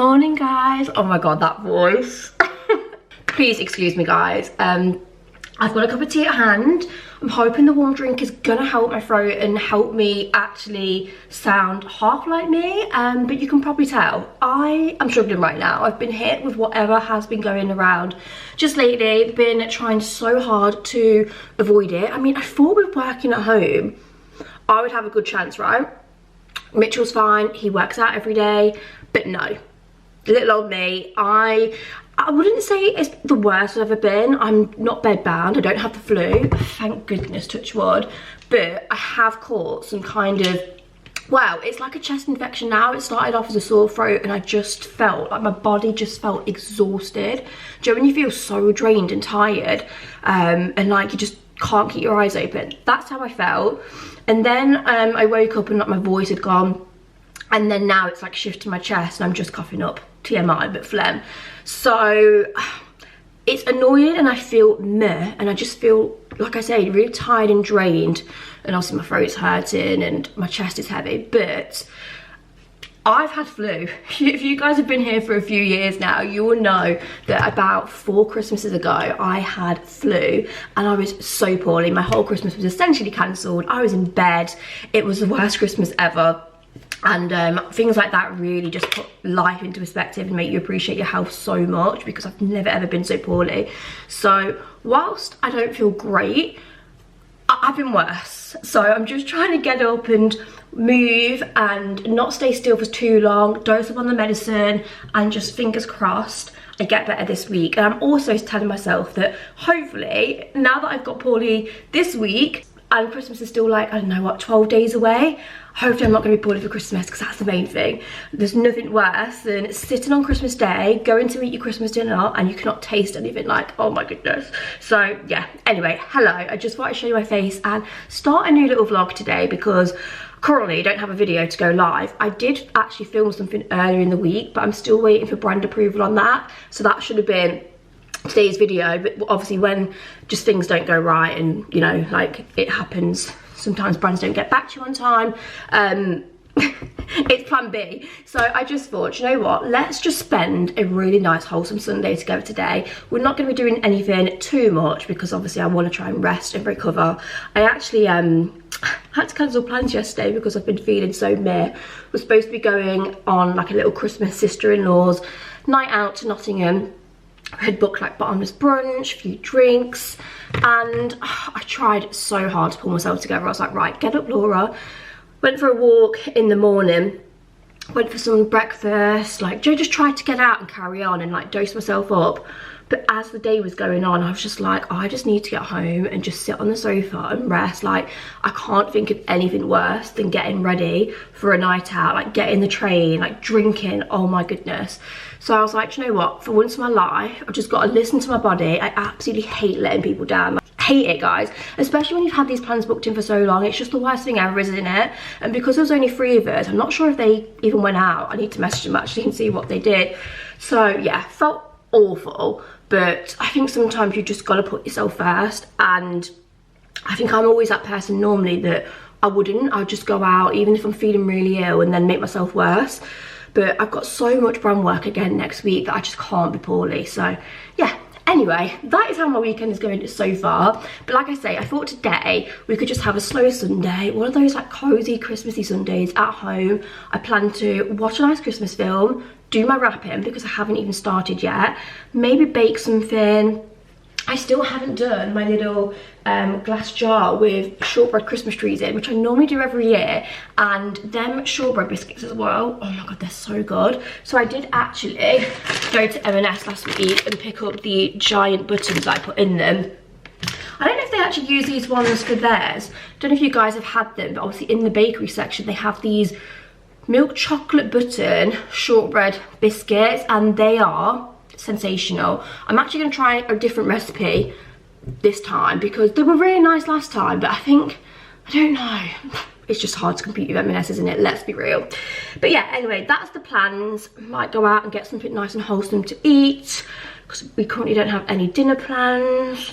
morning, guys. Oh my god, that voice. Please excuse me, guys. I've got a cup of tea at hand. I'm hoping the warm drink is gonna help my throat and help me actually sound half like me, but you can probably tell I am struggling right now. I've been hit with whatever has been going around just lately. I've been trying so hard to avoid it. I mean, I thought with working at home I would have a good chance, right? Mitchell's fine, he works out every day, but no, little old me, I wouldn't say it's the worst I've ever been. I'm not bedbound, I don't have the flu, thank goodness, touch wood, but I have caught some kind of, well, it's like a chest infection now. It started off as a sore throat and I just felt like my body just felt exhausted. Do you know when you feel so drained and tired and like you just can't keep your eyes open? That's how I felt. And then I woke up and like my voice had gone, and then now it's like shifting my chest and I'm just coughing up, TMI, but phlegm. So it's annoying and I feel meh, and I just feel, like I say, really tired and drained, and obviously my throat's hurting and my chest is heavy. But I've had flu. If you guys have been here for a few years now, you will know that about 4 Christmases ago I had flu and I was so poorly. My whole Christmas was essentially cancelled. I was in bed. It was the worst Christmas ever. And things like that really just put life into perspective and make you appreciate your health so much, because I've never ever been so poorly. So whilst I don't feel great, I've been worse. So I'm just trying to get up and move and not stay still for too long, dose up on the medicine, and just fingers crossed I get better this week. And I'm also telling myself that hopefully, now that I've got poorly this week and Christmas is still like, I don't know what, 12 days away, hopefully I'm not going to be poorly for Christmas, because that's the main thing. There's nothing worse than sitting on Christmas Day, going to eat your Christmas dinner, and you cannot taste anything, like, oh my goodness. So yeah, anyway, hello. I just thought I'd show you my face and start a new little vlog today, because currently I don't have a video to go live. I did actually film something earlier in the week, but I'm still waiting for brand approval on that. So that should have been today's video, but obviously when just things don't go right, and you know, like, it happens, sometimes brands don't get back to you on time, it's plan B. So I just thought, you know what, let's just spend a really nice wholesome Sunday together today. We're not going to be doing anything too much because obviously I want to try and rest and recover. I actually had to cancel plans yesterday because I've been feeling so meh. We're supposed to be going on like a little Christmas sister-in-law's night out to Nottingham. I had booked like bottomless brunch, a few drinks, and I tried so hard to pull myself together. I was like, right, get up, Laura. Went for a walk in the morning, went for some breakfast, like Joe, just tried to get out and carry on and like dose myself up. But as the day was going on, I was just like, oh, I just need to get home and just sit on the sofa and rest. Like, I can't think of anything worse than getting ready for a night out, like getting the train, like drinking, oh my goodness. So I was like, you know what, for once in my life, I've just got to listen to my body. I absolutely hate letting people down. I hate it, guys, especially when you've had these plans booked in for so long. It's just the worst thing ever, isn't it? And because there was only 3 of us, I'm not sure if they even went out. I need to message them actually and see what they did. So yeah, felt awful, but I think sometimes you just got to put yourself first. And I think I'm always that person normally that I'd just go out even if I'm feeling really ill and then make myself worse. But I've got so much brand work again next week that I just can't be poorly. So yeah, anyway, that is how my weekend is going so far. But like I say, I thought today we could just have a slow Sunday, one of those like cozy Christmassy Sundays at home. I plan to watch a nice Christmas film, do my wrapping because I haven't even started yet, maybe bake something. I still haven't done my little glass jar with shortbread Christmas trees in, which I normally do every year, and them shortbread biscuits as well. Oh my god, they're so good. So I did actually go to M&S last week and pick up the giant buttons that I put in them. I don't know if they actually use these ones for theirs. Don't know if you guys have had them, but obviously in the bakery section they have these milk chocolate button shortbread biscuits, and they are sensational. I'm actually going to try a different recipe this time because they were really nice last time, but I don't know, it's just hard to compete with M&S, isn't it? Let's be real. But yeah, anyway, that's the plans. Might go out and get something nice and wholesome to eat because we currently don't have any dinner plans.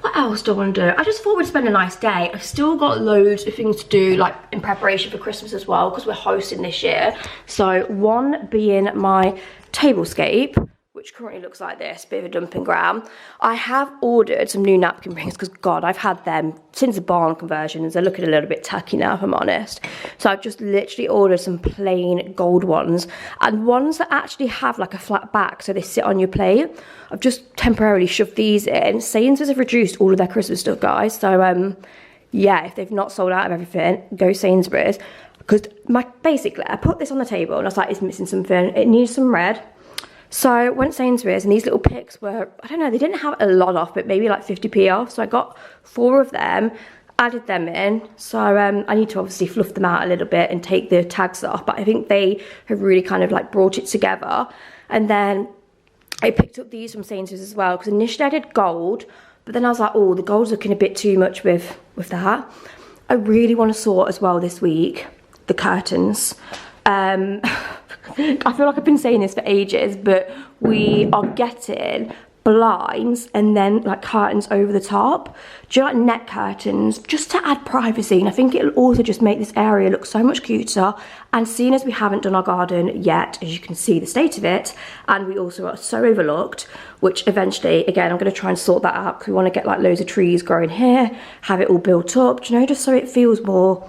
What else do I want to do? I just thought we'd spend a nice day. I've still got loads of things to do, like in preparation for Christmas as well, because we're hosting this year. So one being my tablescape, which currently looks like this, bit of a dumping ground. I have ordered some new napkin rings because, God, I've had them since the barn conversions. They're looking a little bit tacky now, if I'm honest. So I've just literally ordered some plain gold ones and ones that actually have like a flat back so they sit on your plate. I've just temporarily shoved these in. Sainsbury's have reduced all of their Christmas stuff, guys. So, yeah, if they've not sold out of everything, go Sainsbury's. Because basically, I put this on the table and I was like, it's missing something. It needs some red. So I went to Sainsbury's and these little picks were, I don't know, they didn't have a lot off, but maybe like 50p off. So I got 4 of them, added them in. So I need to obviously fluff them out a little bit and take the tags off. But I think they have really kind of like brought it together. And then I picked up these from Sainsbury's as well, because initially I did gold, but then I was like, oh, the gold's looking a bit too much with that. I really want to sort as well this week the curtains. I feel like I've been saying this for ages, but we are getting blinds and then like curtains over the top. Do you like net curtains? Just to add privacy, and I think it'll also just make this area look so much cuter. And seeing as we haven't done our garden yet, as you can see the state of it, and we also are so overlooked, which eventually, again, I'm going to try and sort that out because we want to get like loads of trees growing here, have it all built up, do you know, just so it feels more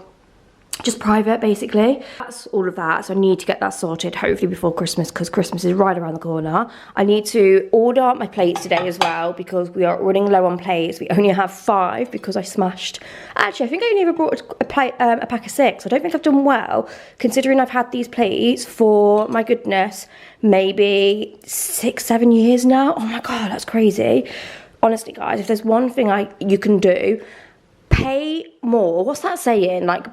just private, basically. That's all of that, so I need to get that sorted hopefully before Christmas, because Christmas is right around the corner. I need to order my plates today as well, because we are running low on plates. We only have 5 because I smashed, actually I think I only ever brought a pack of 6. I don't think I've done well, considering I've had these plates for, my goodness, maybe 6-7 years now. Oh my God, that's crazy. Honestly, guys, if there's one thing you can do, pay more. What's that saying? Like,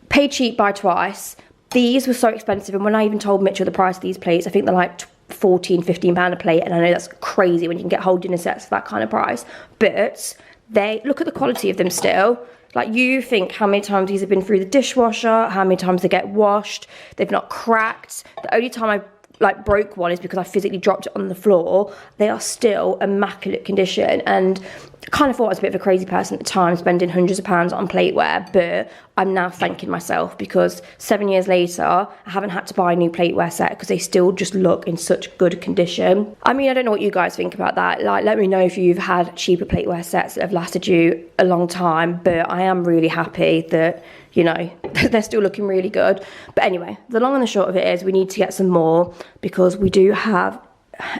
pay cheap, buy twice. These were so expensive, and when I even told Mitchell the price of these plates, I think they're like £14-15 a plate, and I know that's crazy when you can get whole dinner sets for that kind of price, but they look at the quality of them still. Like, you think how many times these have been through the dishwasher, how many times they get washed, they've not cracked. The only time I like broke one is because I physically dropped it on the floor. They are still immaculate condition, and I kind of thought I was a bit of a crazy person at the time, spending hundreds of pounds on plateware, but I'm now thanking myself, because 7 years later I haven't had to buy a new plateware set because they still just look in such good condition. I mean, I don't know what you guys think about that. Like, let me know if you've had cheaper plateware sets that have lasted you a long time, but I am really happy that, you know, they're still looking really good. But anyway, the long and the short of it is we need to get some more, because we do have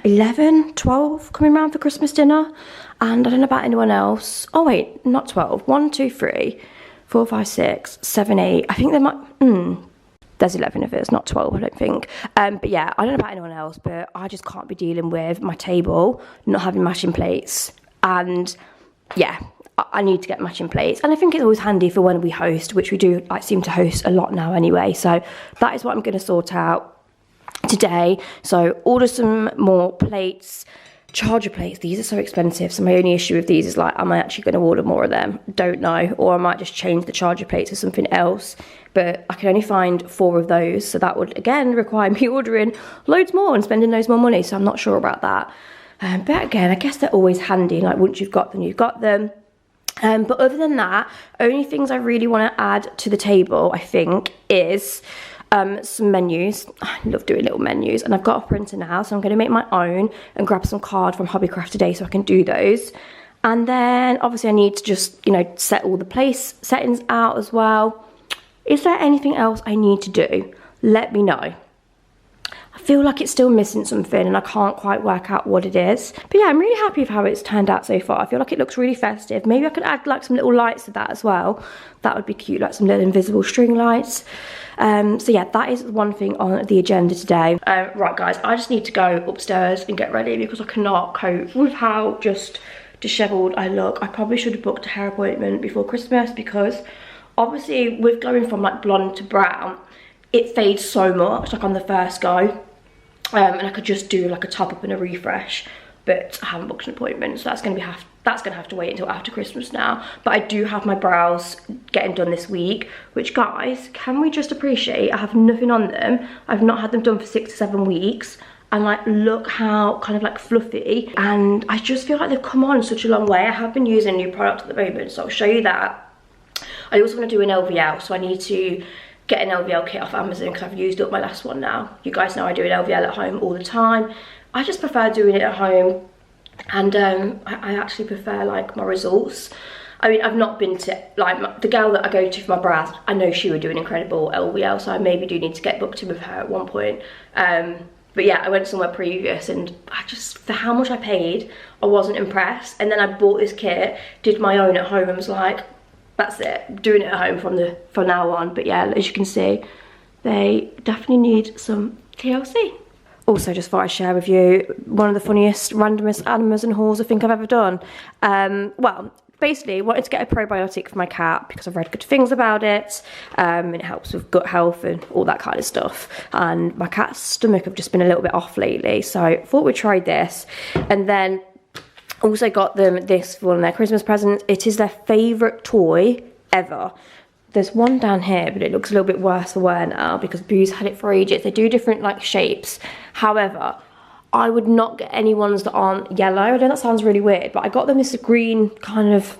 11, 12 coming round for Christmas dinner, and I don't know about anyone else. Oh wait, not 12. 1, 2, 3, 4, 5, 6, 7, 8. I think there might, there's 11 of it, it's not 12, I don't think. But yeah, I don't know about anyone else, but I just can't be dealing with my table not having matching plates. And yeah, I need to get matching plates, and I think it's always handy for when we host, which we do like seem to host a lot now anyway. So that is what I'm going to sort out today. So order some more plates. Charger plates, these are so expensive, so my only issue with these is like, am I actually going to order more of them? Don't know. Or I might just change the charger plates to something else, but I can only find 4 of those, so that would again require me ordering loads more and spending loads more money, so I'm not sure about that. But again, I guess they're always handy, like once you've got them, you've got them. But other than that, only things I really want to add to the table, I think, is some menus. I love doing little menus, and I've got a printer now, so I'm going to make my own and grab some card from Hobbycraft today so I can do those. And then obviously I need to just, you know, set all the place settings out as well. Is there anything else I need to do? Let me know. I feel like it's still missing something and I can't quite work out what it is. But yeah, I'm really happy with how it's turned out so far. I feel like it looks really festive. Maybe I could add like some little lights to that as well. That would be cute, like some little invisible string lights. So yeah, that is one thing on the agenda today. Right guys, I just need to go upstairs and get ready because I cannot cope with how just dishevelled I look. I probably should have booked a hair appointment before Christmas, because obviously with going from like blonde to brown, it fades so much like on the first go, and I could just do like a top up and a refresh, but I haven't booked an appointment, so that's gonna have to wait until after Christmas now. But I do have my brows getting done this week, which guys, can we just appreciate I have nothing on them. I've not had them done for 6 to 7 weeks, and like look how kind of like fluffy, and I just feel like they've come on such a long way. I have been using a new product at the moment, so I'll show you that. I also want to do an LVL, so I need to get an LVL kit off Amazon because I've used up my last one now. You guys know I do an LVL at home all the time. I just prefer doing it at home, and I actually prefer like my results. I mean, I've not been to, like, the girl that I go to for my brows, I know she would do an incredible LVL, so I maybe do need to get booked in with her at one point. But yeah, I went somewhere previous, and I just, for how much I paid, I wasn't impressed. And then I bought this kit, did my own at home, and was like, that's it, doing it at home from now on. But yeah, as you can see, they definitely need some TLC. Also, just thought I'd share with you one of the funniest, randomest Amazon hauls I think I've ever done. Well, basically, wanted to get a probiotic for my cat because I've read good things about it, and it helps with gut health and all that kind of stuff. And my cat's stomach have just been a little bit off lately, so I thought we'd try this. And then also got them this for one of their Christmas presents. It is their favourite toy ever. There's one down here, but it looks a little bit worse for wear now because Boo's had it for ages. They do different like shapes. However, I would not get any ones that aren't yellow. I know that sounds really weird, but I got them this green kind of,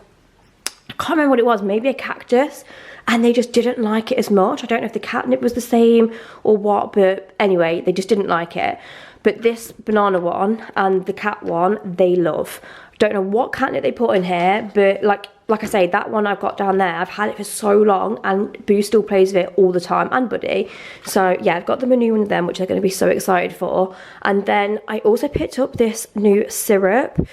I can't remember what it was, maybe a cactus, and they just didn't like it as much. I don't know if the catnip was the same or what, but anyway, they just didn't like it. But this banana one and the cat one, they love. Don't know what catnip they put in here, but like I say, that one I've got down there, I've had it for so long, and Boo still plays with it all the time, and Buddy. So yeah, I've got them a new one of them, which they're going to be so excited for. And then I also picked up this new syrup.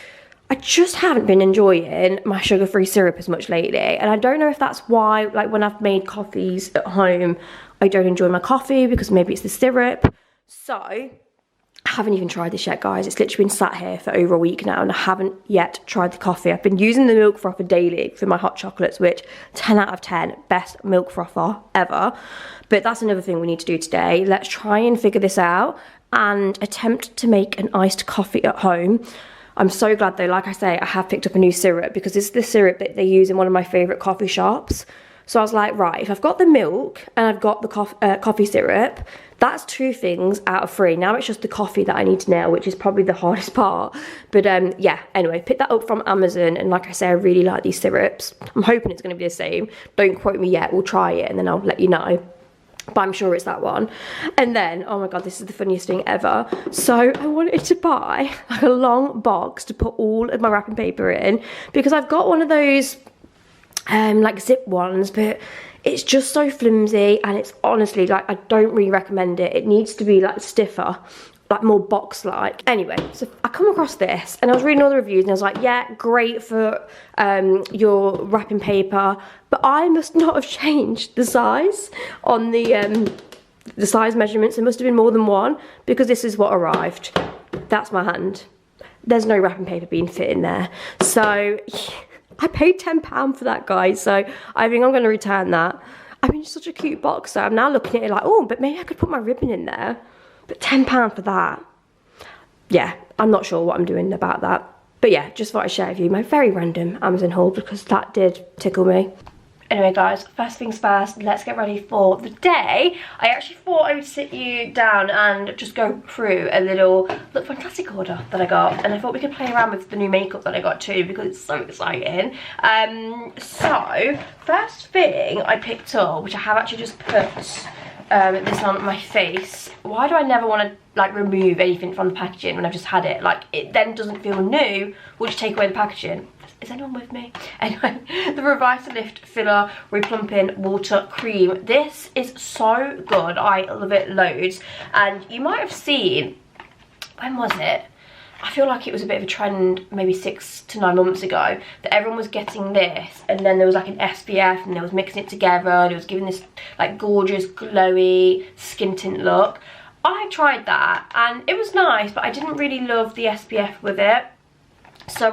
I just haven't been enjoying my sugar-free syrup as much lately, and I don't know if that's why, like when I've made coffees at home, I don't enjoy my coffee because maybe it's the syrup. So I haven't even tried this yet, guys. It's literally been sat here for over a week now, and I haven't yet tried the coffee. I've been using the milk frother daily for my hot chocolates, which 10 out of 10, best milk frother ever. But that's another thing we need to do today. Let's try and figure this out and attempt to make an iced coffee at home. I'm so glad though, like I say, I have picked up a new syrup because this is the syrup that they use in one of my favourite coffee shops. So I was like, right, if I've got the milk and I've got the coffee syrup, that's 2 things out of 3. Now it's just the coffee that I need to nail, which is probably the hardest part. But yeah, anyway, pick that up from Amazon. And like I say, I really like these syrups. I'm hoping it's going to be the same. Don't quote me yet. We'll try it and then I'll let you know. But I'm sure it's that one. And then, oh my God, this is the funniest thing ever. So I wanted to buy like a long box to put all of my wrapping paper in, because I've got one of those like zip ones, but it's just so flimsy, and it's honestly like, I don't really recommend it. It needs to be like stiffer, like more box like. Anyway, so I come across this and I was reading all the reviews and I was like, yeah, great for your wrapping paper, but I must not have changed the size on the size measurements. There must have been more than one, because this is what arrived. That's my hand. There's no wrapping paper being fit in there. So I paid £10 for that, guys, so I think I'm going to return that. I mean, it's such a cute box, so I'm now looking at it like, oh, but maybe I could put my ribbon in there. But £10 for that? Yeah, I'm not sure what I'm doing about that. But yeah, just thought I'd share with you my very random Amazon haul, because that did tickle me. Anyway, guys, first things first, let's get ready for the day. I actually thought I would sit you down and just go through a little Lookfantastic order that I got. And I thought we could play around with the new makeup that I got too, because it's so exciting. So, first thing I picked up, which I have actually just put this on my face. Why do I never want to like remove anything from the packaging when I've just had it? Like, it then doesn't feel new. We'll just take away the packaging. Is anyone with me? Anyway, the Revitalift Filler Replumping Water Cream. This is so good. I love it loads. And you might have seen, when was it? I feel like it was a bit of a trend maybe 6 to 9 months ago, that everyone was getting this, and then there was like an SPF and they was mixing it together and it was giving this like gorgeous glowy skin tint look. I tried that and it was nice, but I didn't really love the SPF with it. So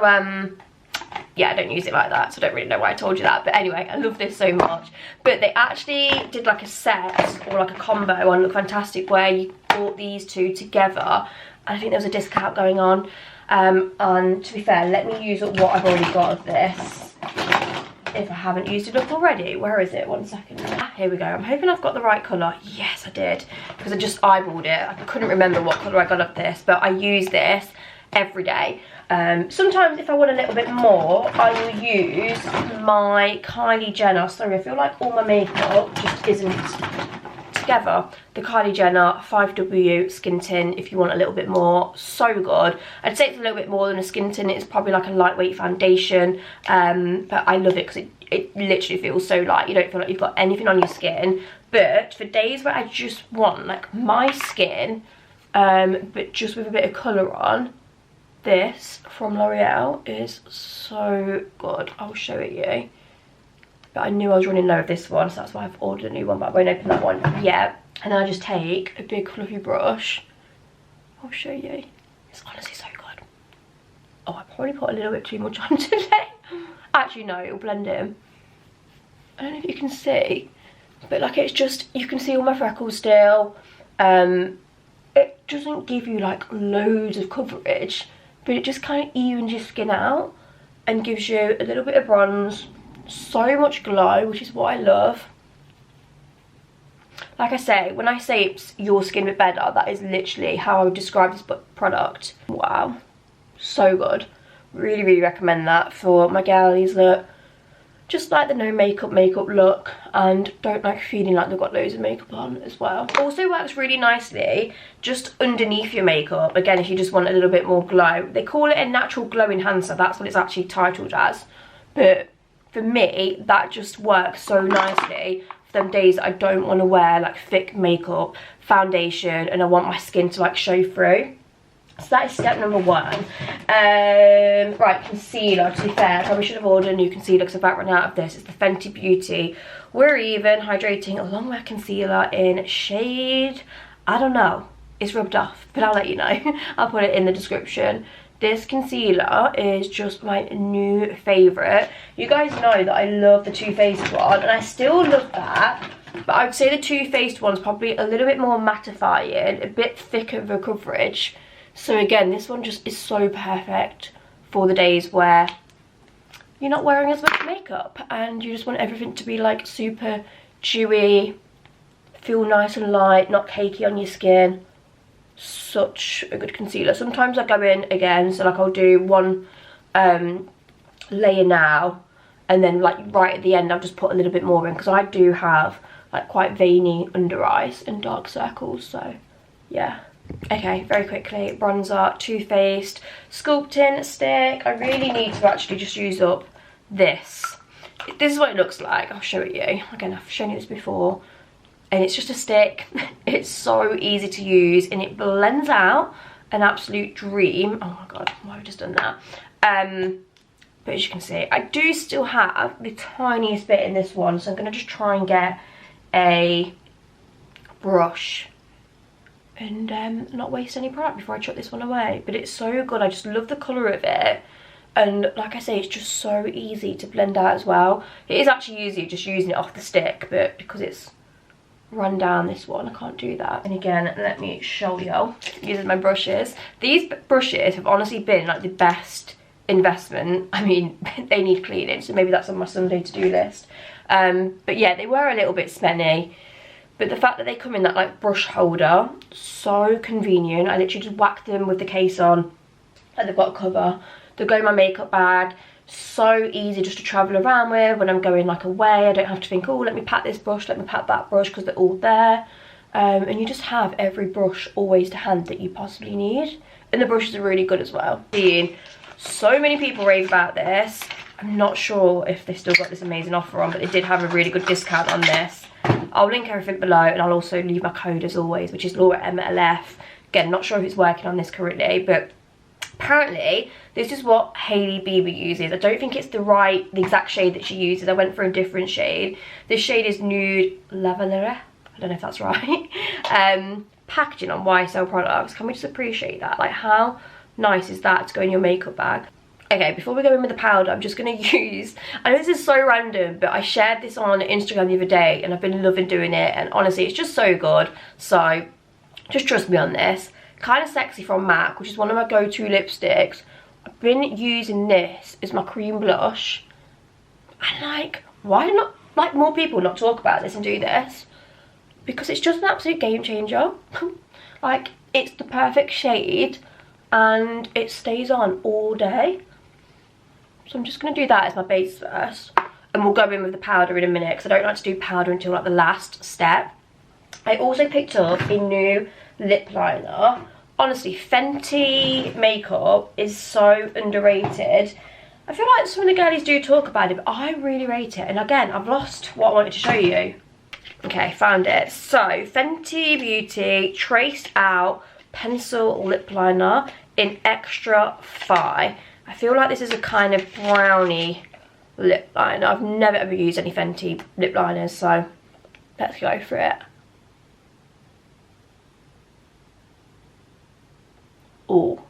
yeah, I don't use it like that, so I don't really know why I told you that. But anyway, I love this so much. But they actually did like a set or like a combo on Lookfantastic where you bought these 2 together. I think there was a discount going on. And to be fair, let me use up what I've already got of this, if I haven't used it up already. Where is it? 1 second. here we go. I'm hoping I've got the right colour. Yes, I did, because I just eyeballed it. I couldn't remember what colour I got of this, but I use this every day. Sometimes if I want a little bit more, I will use my Kylie Jenner. Sorry, I feel like all my makeup just isn't together. The Kylie Jenner 5W skin tint, if you want a little bit more. So good. I'd say it's a little bit more than a skin tint. It's probably like a lightweight foundation, but I love it because it literally feels so light. You don't feel like you've got anything on your skin. But for days where I just want like my skin, but just with a bit of colour on, this from L'Oreal is so good. I'll show it you. But I knew I was running low of this one, so that's why I've ordered a new one, but I won't open that one yet. And then I just take a big fluffy brush. I'll show you. It's honestly so good. Oh, I probably put a little bit too much on today. Actually, no, it'll blend in. I don't know if you can see, but like it's just, you can see all my freckles still. It doesn't give you like loads of coverage, but it just kind of evens your skin out and gives you a little bit of bronze, so much glow, which is what I love. Like I say, when I say it's your skin but better, that is literally how I would describe this product. Wow, so good. Really, really recommend that for my girlies that just like the no makeup look and don't like feeling like they've got loads of makeup on as well. Also works really nicely just underneath your makeup, again, if you just want a little bit more glow. They call it a natural glow enhancer, that's what it's actually titled as. But for me, that just works so nicely for them days that I don't want to wear like thick makeup, foundation, and I want my skin to like show through. So that is step number one. Right, concealer. To be fair, I probably should have ordered a new concealer because I've about run out of this. It's the Fenty Beauty We're Even Hydrating Longwear Concealer in shade, I don't know. It's rubbed off, but I'll let you know. I'll put it in the description. This concealer is just my new favourite. You guys know that I love the Too Faced one, and I still love that. But I would say the Too Faced one's probably a little bit more mattifying, a bit thicker of a coverage. So again, this one just is so perfect for the days where you're not wearing as much makeup and you just want everything to be like super dewy, feel nice and light, not cakey on your skin. Such a good concealer. Sometimes I go in again, so like I'll do one layer now, and then like right at the end I'll just put a little bit more in, because I do have like quite veiny under eyes and dark circles, so yeah. Okay, very quickly, bronzer, Too Faced sculpting stick. I really need to actually just use up this. This is what it looks like. I'll show it you. Again, I've shown you this before. And it's just a stick. It's so easy to use and it blends out an absolute dream. Oh my god, why have I just done that? But as you can see, I do still have the tiniest bit in this one, so I'm going to just try and get a brush and not waste any product before I chuck this one away. But it's so good. I just love the colour of it, and like I say, it's just so easy to blend out as well. It is actually easier just using it off the stick, but because it's run down this one, I can't do that. And again, let me show you using my brushes. These brushes have honestly been like the best investment. I mean, they need cleaning, so maybe that's on my Sunday to-do list. But yeah, they were a little bit spenny, but the fact that they come in that like brush holder, so convenient. I literally just whack them with the case on, and they've got a cover. They go in my makeup bag. So easy just to travel around with when I'm going like away. I don't have to think, oh, let me pat this brush, let me pat that brush, because they're all there. And you just have every brush always to hand that you possibly need. And the brushes are really good as well. Seeing so many people rave about this. I'm not sure if they've still got this amazing offer on, but they did have a really good discount on this. I'll link everything below, and I'll also leave my code as always, which is LAURAMLF. Again, not sure if it's working on this currently, but apparently this is what Hailey Bieber uses. I don't think it's the exact shade that she uses. I went for a different shade. This shade is Nude Lavender. I don't know if that's right. Packaging on YSL products. Can we just appreciate that? Like, how nice is that to go in your makeup bag? Okay, before we go in with the powder, I'm just going to use, I know this is so random, but I shared this on Instagram the other day and I've been loving doing it, and honestly it's just so good. So just trust me on this. Kind of Sexy from MAC, which is one of my go-to lipsticks. I've been using this as my cream blush, and like, why like more people not talk about this and do this? Because it's just an absolute game changer. Like, it's the perfect shade and it stays on all day. So I'm just going to do that as my base first. And we'll go in with the powder in a minute because I don't like to do powder until like the last step. I also picked up a new lip liner. Honestly, Fenty makeup is so underrated. I feel like some of the girlies do talk about it, but I really rate it. And again, I've lost what I wanted to show you. Okay, found it. So, Fenty Beauty Traced Out Pencil Lip Liner in Extra Fi. I feel like this is a kind of brownie lip liner. I've never ever used any Fenty lip liners, so let's go for it. Oh,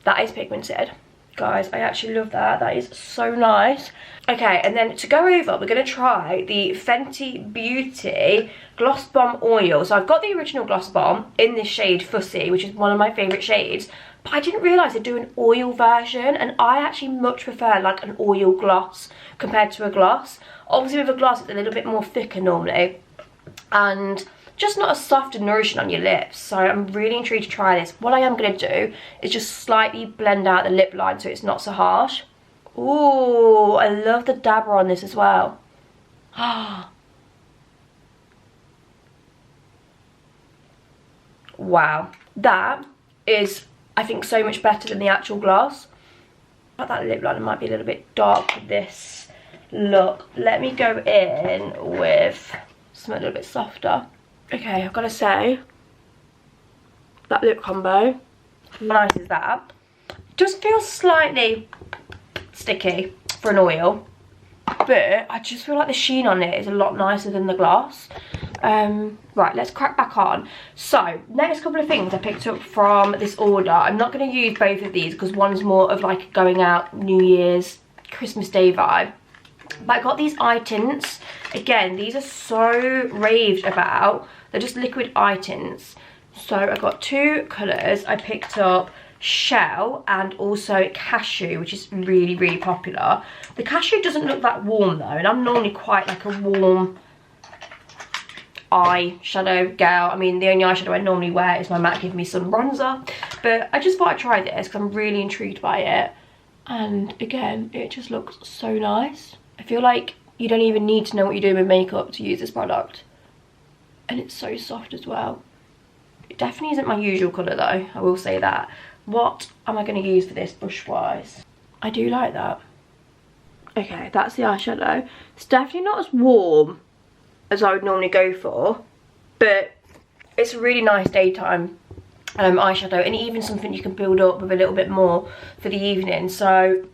that is pigmented. Guys, I actually love that. That is so nice. Okay, and then to go over, we're going to try the Fenty Beauty Gloss Bomb Oil. So I've got the original Gloss Bomb in this shade Fussy, which is one of my favourite shades. But I didn't realise they do an oil version, and I actually much prefer like an oil gloss compared to a gloss. Obviously with a gloss, it's a little bit more thicker normally, and just not as soft and nourishing on your lips. So I'm really intrigued to try this. What I am going to do is just slightly blend out the lip line so it's not so harsh. Ooh, I love the dabber on this as well. Wow, that is, I think, so much better than the actual gloss. But that lip liner might be a little bit dark with this look. Let me go in with something a little bit softer. Okay, I've got to say, that lip combo, how nice is that? Does feel slightly sticky for an oil, but I just feel like the sheen on it is a lot nicer than the gloss. Right, let's crack back on. So, next couple of things I picked up from this order. I'm not going to use both of these because one's more of like going out New Year's, Christmas Day vibe. But I got these eye tints. Again, these are so raved about. They're just liquid eye tints. So I got two colours. I picked up Shell and also Cashew, which is really, really popular. The Cashew doesn't look that warm though, and I'm normally quite like a warm eyeshadow girl. I mean, the only eyeshadow I normally wear is my MAC Give Me Some bronzer. But I just thought I'd try this because I'm really intrigued by it. And again, it just looks so nice. I feel like you don't even need to know what you're doing with makeup to use this product. And it's so soft as well. It definitely isn't my usual colour though, I will say that. What am I going to use for this brush wise? I do like that. Okay, that's the eyeshadow. It's definitely not as warm as I would normally go for, but it's a really nice daytime eyeshadow, and even something you can build up with a little bit more for the evening. So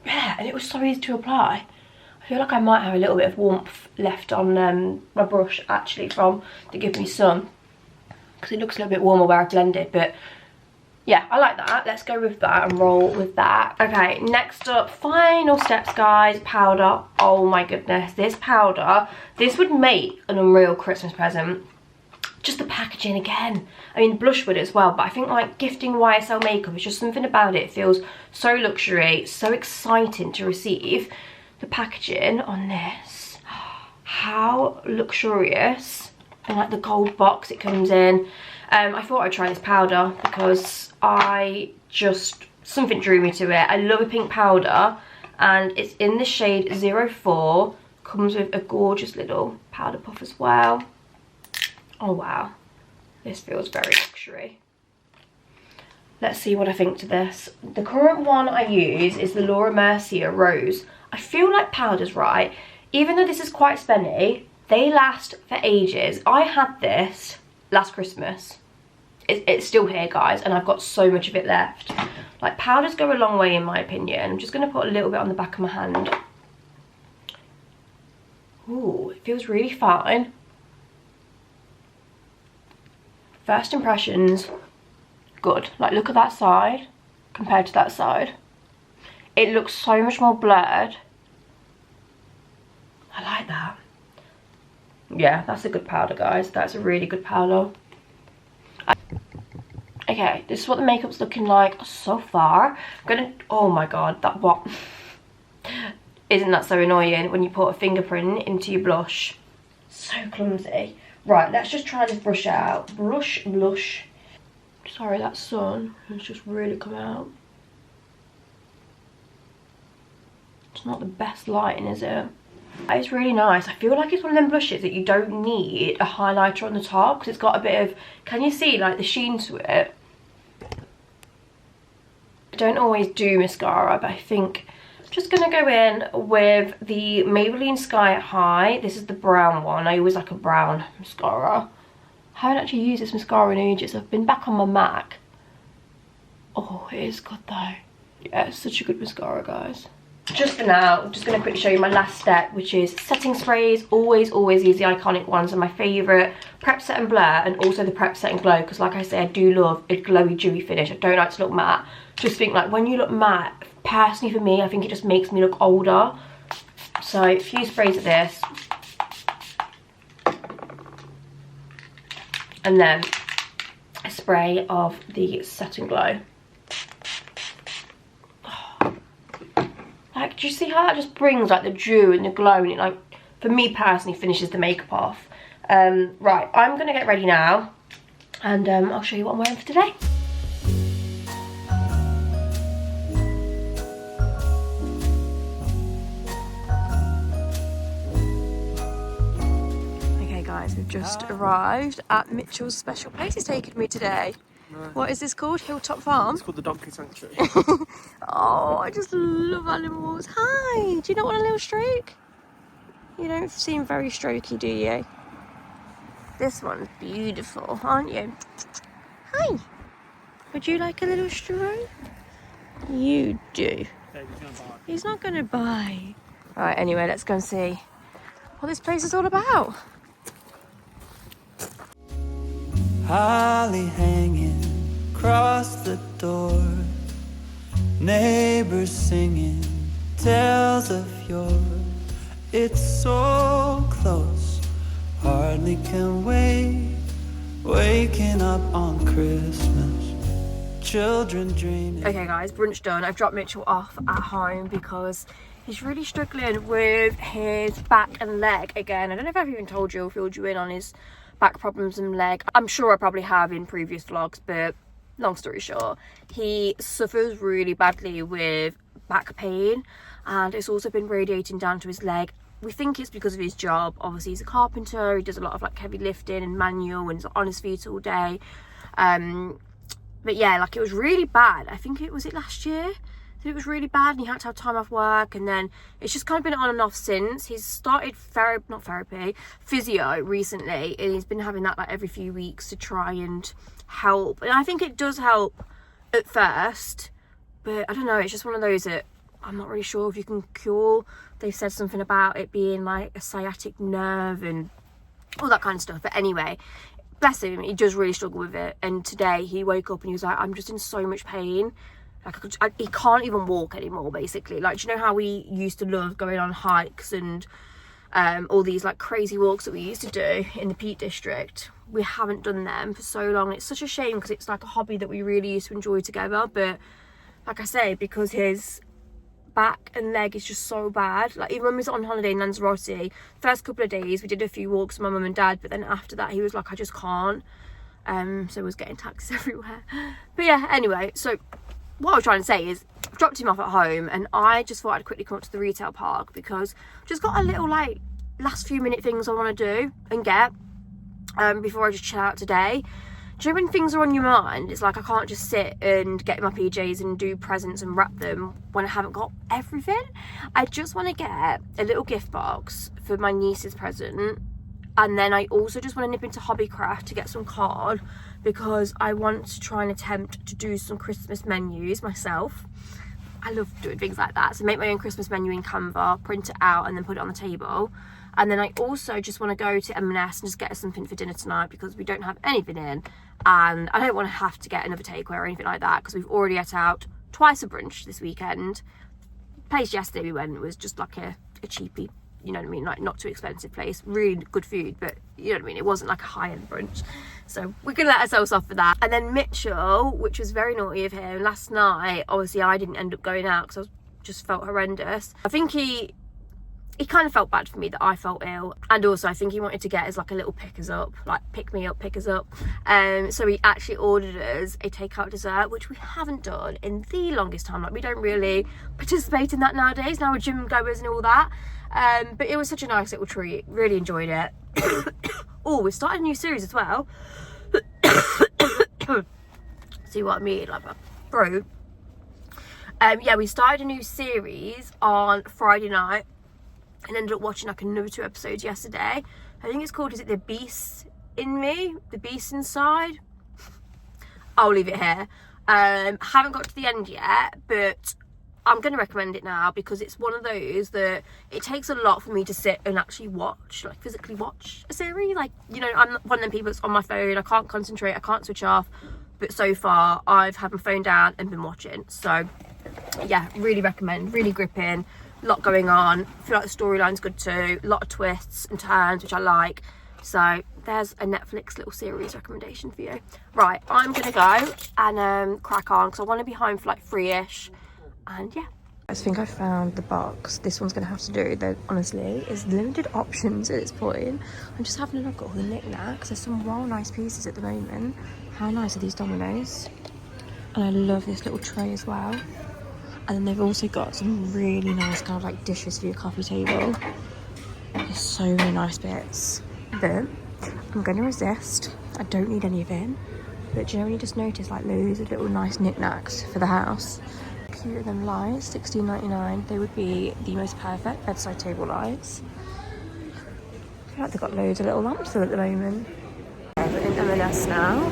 yeah, and it was so easy to apply. I feel like I might have a little bit of warmth left on my brush actually from the Give Me Some, because it looks a little bit warmer where I've blended. But yeah, I like that. Let's go with that and roll with that. Okay, next up, final steps guys, powder. Oh my goodness, this powder, this would make an unreal Christmas present. Just the packaging again. I mean, blush would as well, but I think like gifting YSL makeup, it's just something about it. It feels so luxury, so exciting to receive. The packaging on this, how luxurious, and like the gold box it comes in. I thought I'd try this powder because something drew me to it. I love a pink powder, and it's in the shade 04. Comes with a gorgeous little powder puff as well. Oh wow, this feels very luxury. Let's see what I think to this. The current one I use is the Laura Mercier Rose. I feel like powders, right, even though this is quite spenny, they last for ages. I had this last Christmas. It's still here guys, and I've got so much of it left. Like, powders go a long way in my opinion. I'm just going to put a little bit on the back of my hand. Ooh, it feels really fine. First impressions, good. Like, look at that side compared to that side. It looks so much more blurred. I like that. Yeah, that's a good powder guys. That's a really good powder. Okay, this is what the makeup's looking like so far. I'm gonna, oh my god, that what? Isn't that so annoying when you put a fingerprint into your blush? So clumsy. Right, let's just try this brush out. Blush. Sorry, that sun has just really come out. It's not the best lighting, is it? It's really nice. I feel like it's one of them blushes that you don't need a highlighter on the top because it's got a bit of, can you see like the sheen to it? I don't always do mascara, but I think I'm just going to go in with the Maybelline Sky High. This is the brown one. I always like a brown mascara. I haven't actually used this mascara in ages. I've been back on my Mac. Oh, it is good though. Yeah, it's such a good mascara, guys. Just for now, I'm just going to quickly show you my last step, which is setting sprays. Always use the iconic ones. Are my favourite. Prep, Set and Blur, and also the Prep, Set and Glow, because like I say, I do love a glowy, dewy finish. I don't like to look matte. Just think like when you look matte, personally for me, I think it just makes me look older. So a few sprays of this. And then a spray of the Set and Glow. Like, do you see how that just brings like the dew and the glow, and it like, for me personally, finishes the makeup off. Right, I'm gonna get ready now, and I'll show you what I'm wearing for today. Okay guys, we've just arrived at Mitchell's special place he's taken me today. No. What is this called? Hilltop Farm? It's called the Donkey Sanctuary. Oh, I just love animals. Hi, do you not want a little stroke? You don't seem very strokey, do you? This one's beautiful, aren't you? Hi. Would you like a little stroke? You do. He's not going to bite. Right, anyway, let's go and see what this place is all about. Holly hanging across the door, neighbors singing tales of yore. It's so close, hardly can wait, waking up on Christmas, children dreaming. Okay guys, brunch done. I've dropped Mitchell off at home because he's really struggling with his back and leg again. I don't know if I've even told you or filled you in on his back problems and leg. I'm sure I probably have in previous vlogs, but long story short, he suffers really badly with back pain, and it's also been radiating down to his leg. We think it's because of his job. Obviously he's a carpenter, he does a lot of like heavy lifting and manual, and he's on his feet all day. But yeah, like it was really bad. I think it was last year that it was really bad, and he had to have time off work, and then it's just kind of been on and off since. He's started physio recently, and he's been having that like every few weeks to try and help. And I think it does help at first, but I don't know, it's just one of those that I'm not really sure if you can cure. They said something about it being like a sciatic nerve and all that kind of stuff. But anyway, bless him, he does really struggle with it. And today he woke up and he was like, I'm just in so much pain. Like he can't even walk anymore, basically. Like, do you know how we used to love going on hikes and all these like crazy walks that we used to do in the Peak District? We haven't done them for so long. It's such a shame because it's like a hobby that we really used to enjoy together. But like I say, because his back and leg is just so bad, like even when we was on holiday in Lanzarote, first couple of days we did a few walks with my mum and dad, but then after that he was like, I just can't. So he was getting taxis everywhere. But yeah, anyway, so what I was trying to say is I've dropped him off at home, and I just thought I'd quickly come up to the retail park because I've just got a little like last few minute things I want to do and get before I just chill out today. Do you know when things are on your mind, it's like I can't just sit and get in my PJs and do presents and wrap them when I haven't got everything. I just want to get a little gift box for my niece's present, and then I also just want to nip into Hobbycraft to get some card because I want to try and attempt to do some Christmas menus myself. I love doing things like that. So make my own Christmas menu in Canva, print it out, and then put it on the table. And then I also just want to go to M&S and just get us something for dinner tonight because we don't have anything in. And I don't want to have to get another takeaway or anything like that because we've already ate out twice a brunch this weekend. The place yesterday we went was just like a cheapie, you know what I mean? Like not too expensive place, really good food, but you know what I mean? It wasn't like a high-end brunch. So we're going to let ourselves off for that. And then Mitchell, which was very naughty of him, last night, obviously I didn't end up going out because I was just felt horrendous. I think he kind of felt bad for me that I felt ill, and also I think he wanted to get us like a little pick us up, like pick us up. So he actually ordered us a takeout dessert, which we haven't done in the longest time. Like, we don't really participate in that nowadays. Now we're gym goers and all that. But it was such a nice little treat. Really enjoyed it. Oh, we started a new series as well. See what I mean? Like, bro. Yeah, we started a new series on Friday night and ended up watching like another 2 episodes yesterday. I think it's called, is it The Beast in Me? The Beast Inside? I'll leave it here. Haven't got to the end yet, but I'm going to recommend it now because it's one of those that it takes a lot for me to sit and actually watch, like physically watch a series. Like, you know, I'm one of them people that's on my phone, I can't concentrate, I can't switch off. But so far, I've had my phone down and been watching. So, yeah, really recommend, really gripping. A lot going on. I feel like the storyline's good too. A lot of twists and turns, which I like. So there's a Netflix little series recommendation for you. Right, I'm gonna go and crack on because I want to be home for like 3ish. And yeah, I think I found the box. This one's gonna have to do. There honestly is limited options at this point. I'm just having a look at all the knickknacks. There's some well nice pieces at the moment. How nice are these dominoes? And I love this little tray as well. And then they've also got some really nice kind of like dishes for your coffee table. There's so many nice bits. But I'm going to resist. I don't need any of it. But do you know when you just notice like loads of little nice knickknacks for the house? Cute of them lights, $16.99. They would be the most perfect bedside table lights. I feel like they've got loads of little lamps there at the moment. We're in M&S now.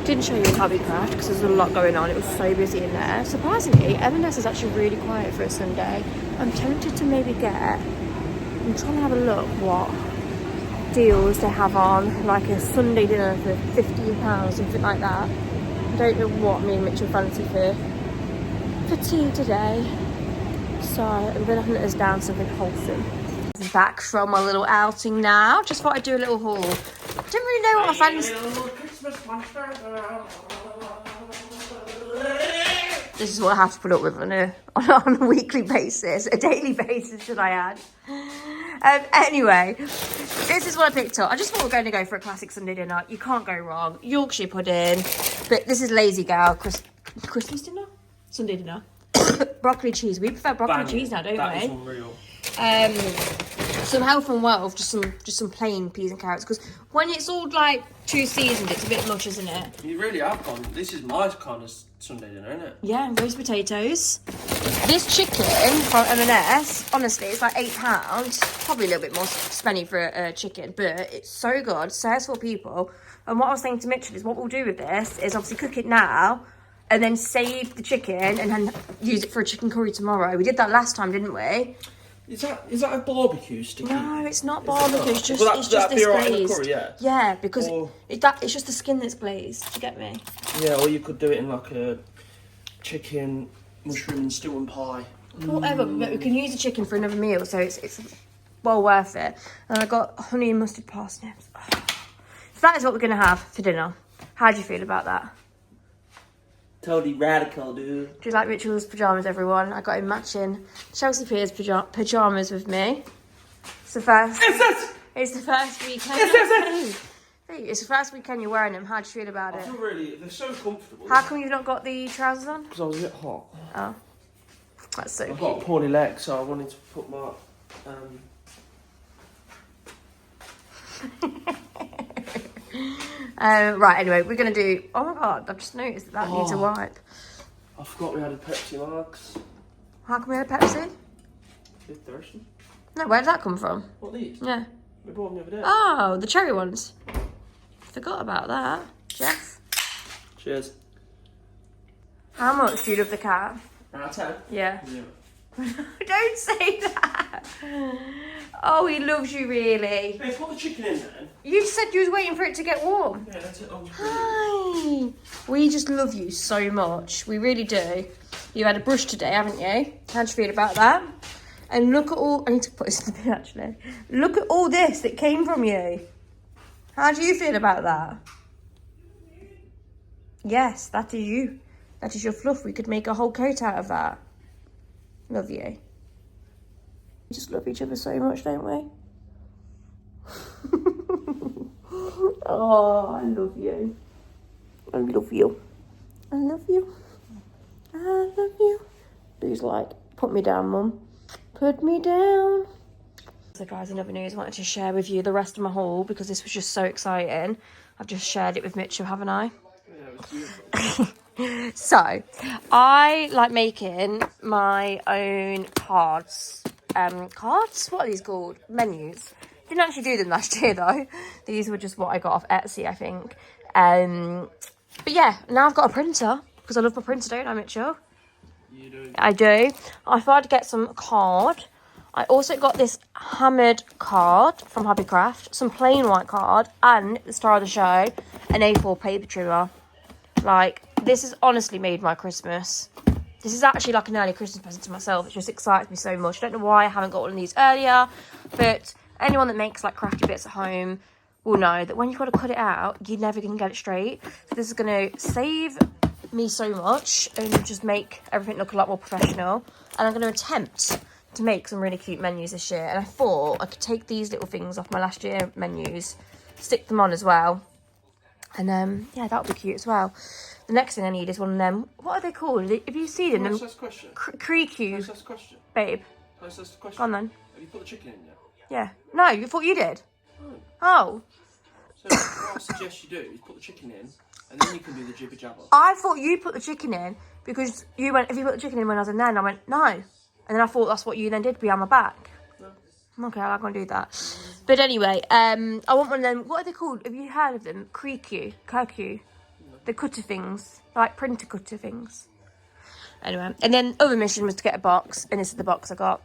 Didn't show you in Hobbycraft because there's a lot going on. It was so busy in there. Surprisingly, M&S is actually really quiet for a Sunday. I'm tempted to maybe I'm trying to have a look what deals they have on, like a Sunday dinner for £15, something like that. I don't know what me and Mitchell fancy for tea today. So I'm going to hunt us down something wholesome. Back from my little outing now. Just thought I'd do a little haul. Didn't really know what my friends... This is what I have to put up with on a weekly basis, a daily basis should I add. Anyway, this is what I picked up. I just thought we were going to go for a classic Sunday dinner. You can't go wrong. Yorkshire pudding, but this is Lazy Gal Christmas dinner? Sunday dinner. Broccoli cheese. We prefer broccoli cheese now, don't we? That is unreal. Some health and wealth, just some plain peas and carrots, because when it's all like 2 seasoned, it's a bit much, isn't it? You really have gone. This is my kind of Sunday dinner, isn't it? Yeah, roast potatoes. This chicken from M&S, honestly, it's like £8. Probably a little bit more spenny for a chicken, but it's so good. Serves 4 people. And what I was saying to Mitchell is what we'll do with this is obviously cook it now and then save the chicken and then use it for a chicken curry tomorrow. We did that last time, didn't we? Is that a barbecue sticky? No, it's not barbecue. It's just Well, it's just this right in the glazed. curry, yeah. Yeah, because it's just the skin that's glazed. Do you get me? Yeah, or you could do it in like a chicken, mushroom and stew and pie. Whatever, but we can use the chicken for another meal, so it's well worth it. And I got honey and mustard parsnips. Oh. So that is what we're gonna have for dinner. How do you feel about that? Totally radical, dude. Do you like Mitchell's pyjamas, everyone? I got him matching Chelsea Pierce pyjamas with me. It's the first. It's the first weekend. It's the first weekend you're wearing them. How do you feel about it? I feel really. They're so comfortable. How come you've not got the trousers on? Because I was a bit hot. Oh, that's so I've cute. got a poorly leg, so I wanted to put my. Right, anyway, we're going to do... Oh, my God, I've just noticed that needs a wipe. I forgot we had a Pepsi Max. How come we had a Pepsi? You're thirsty? No, where did that come from? What, these? Yeah. We bought them the other day. Oh, the cherry ones. Forgot about that. Jeff? Cheers. How much do you love the cat? Out of 10? Yeah. Yeah. Don't say that. Oh, he loves you, really. Hey, put the chicken in then. You said you was waiting for it to get warm. Yeah, that's it. Hi. We just love you so much. We really do. You had a brush today, haven't you? How do you feel about that? And look at all... I need to put this in the bin, actually. Look at all this that came from you. How do you feel about that? Yes, that is you. That is your fluff. We could make a whole coat out of that. Love you. We just love each other so much, don't we? Oh, I love you. I love you. I love you. I love you. Boo's like, put me down, Mum. Put me down. So guys, in other news, I wanted to share with you the rest of my haul because this was just so exciting. I've just shared it with Mitchell, haven't I? Yeah, it was beautiful. So, I like making my own cards. Cards? What are these called? Menus. Didn't actually do them last year though. These were just what I got off Etsy, I think. But yeah, now I've got a printer because I love my printer, don't I, Mitchell? You do. I do. I thought I'd get some card. I also got this hammered card from Hobbycraft, some plain white card, and the star of the show, an A4 paper trimmer. Like, this has honestly made my Christmas. This is actually like an early Christmas present to myself. It just excites me so much. I don't know why I haven't got one of these earlier, but anyone that makes like crafty bits at home will know that when you've got to cut it out, you never can get it straight. So this is going to save me so much and just make everything look a lot more professional. And I'm going to attempt to make some really cute menus this year. And I thought I could take these little things off my last year menus, stick them on as well. And yeah, that would be cute as well. The next thing I need is one of them. What are they called? Have you seen them? Can I ask a question? Creaky, Can I ask a question? babe. Can I ask a question? Go on then. Have you put the chicken in yet? Yeah. No, you thought you did? Oh. Oh. So what I suggest you do is put the chicken in, and then you can do the jibber jabber. I thought you put the chicken in because you went, have you put the chicken in when I was in there? And I went, no. And then I thought that's what you then did behind my back. No. Okay, I'm not going to do that. But anyway, I want one of them. What are they called? Have you heard of them? Kirku. The cutter things. Like printer cutter things. Anyway, and then other mission was to get a box. And this is the box I got.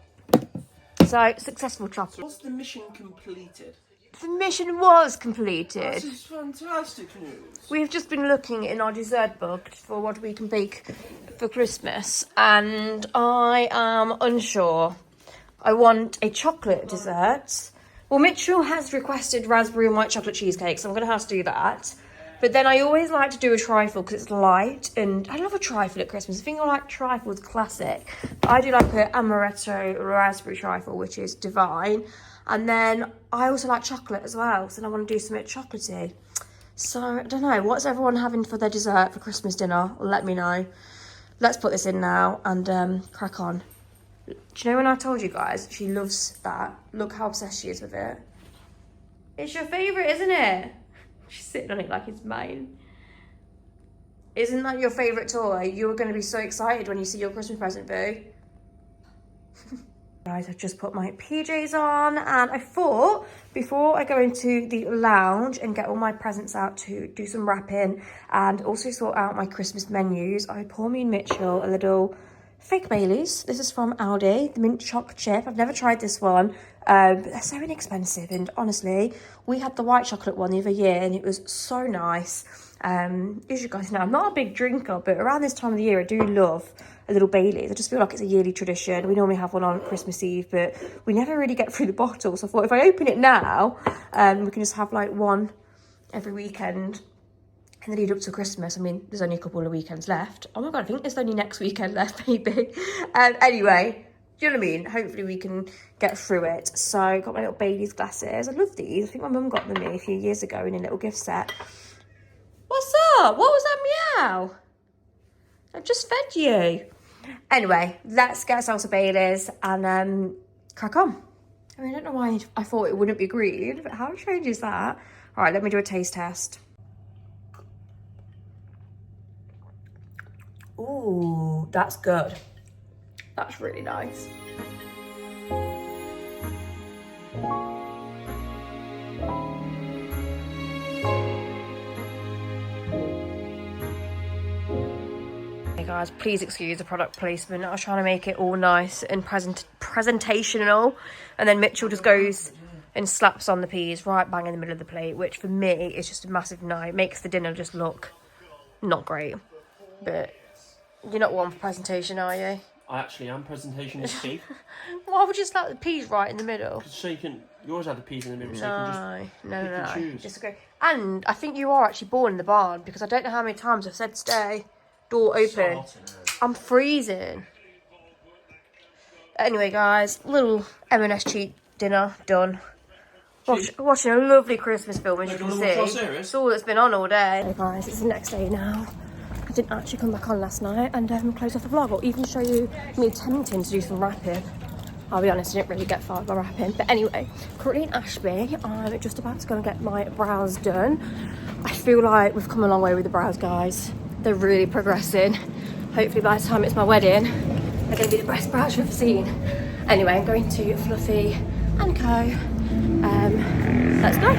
So, successful chocolate. Was the mission completed? The mission was completed. This is fantastic news. We've just been looking in our dessert book for what we can bake for Christmas, and I am unsure. I want a chocolate dessert. Well, Mitchell has requested raspberry and white chocolate cheesecake, so I'm going to have to do that. But then I always like to do a trifle because it's light, and I love a trifle at Christmas. I think I like trifle is classic. But I do like an amaretto raspberry trifle, which is divine. And then I also like chocolate as well, so I want to do something chocolatey. So, I don't know, what's everyone having for their dessert for Christmas dinner? Let me know. Let's put this in now and crack on. Do you know when I told you guys she loves that? Look how obsessed she is with it. It's your favourite, isn't it? She's sitting on it like it's mine. Isn't that your favourite toy? You're going to be so excited when you see your Christmas present, boo. Guys, I've just put my PJs on, and I thought before I go into the lounge and get all my presents out to do some wrapping and also sort out my Christmas menus, I would pour me and Mitchell a little fake Baileys. This is from Aldi, the mint choc chip. I've never tried this one, but they're so inexpensive, and honestly, we had the white chocolate one the other year and it was so nice. As you guys know, I'm not a big drinker, but around this time of the year I do love a little Baileys. I just feel like it's a yearly tradition. We normally have one on Christmas Eve, but we never really get through the bottle. So I thought if I open it now, we can just have like one every weekend in the lead up to Christmas. I mean, there's only a couple of weekends left. Oh my God, I think there's only next weekend left, maybe. Anyway, do you know what I mean? Hopefully we can get through it. So I got my little Baileys glasses. I love these. I think my mum got them me a few years ago in a little gift set. What's up? What was that meow? I've just fed you. Anyway, let's get ourselves a Baileys and crack on. I mean, I don't know why I thought it wouldn't be green, but how strange is that? All right, let me do a taste test. Ooh, that's good. That's really nice. Guys, please excuse the product placement. I was trying to make it all nice and presentational, and then Mitchell just goes and slaps on the peas right bang in the middle of the plate, which for me is just a massive no. It makes the dinner just look not great. But you're not one for presentation, are you? I actually am presentationist, Steve. Why would you slap the peas right in the middle? So you always have the peas in the middle, so you can No. choose. Disagree. And I think you are actually born in the barn, because I don't know how many times I've said stay. Door open. I'm freezing. Anyway, guys, little M&S cheap dinner done. Watching a lovely Christmas film, as you can see. It's all that's been on all day. Hey guys, it's the next day now. I didn't actually come back on last night and close off the vlog, or even show you me attempting to do some wrapping. I'll be honest, I didn't really get far by wrapping. But anyway, currently in Ashby, I'm just about to go and get my brows done. I feel like we've come a long way with the brows, guys. They're really progressing. Hopefully by the time it's my wedding, they're going to be the best brows you've ever seen. Anyway, I'm going to Fluffy and Co. Let's go.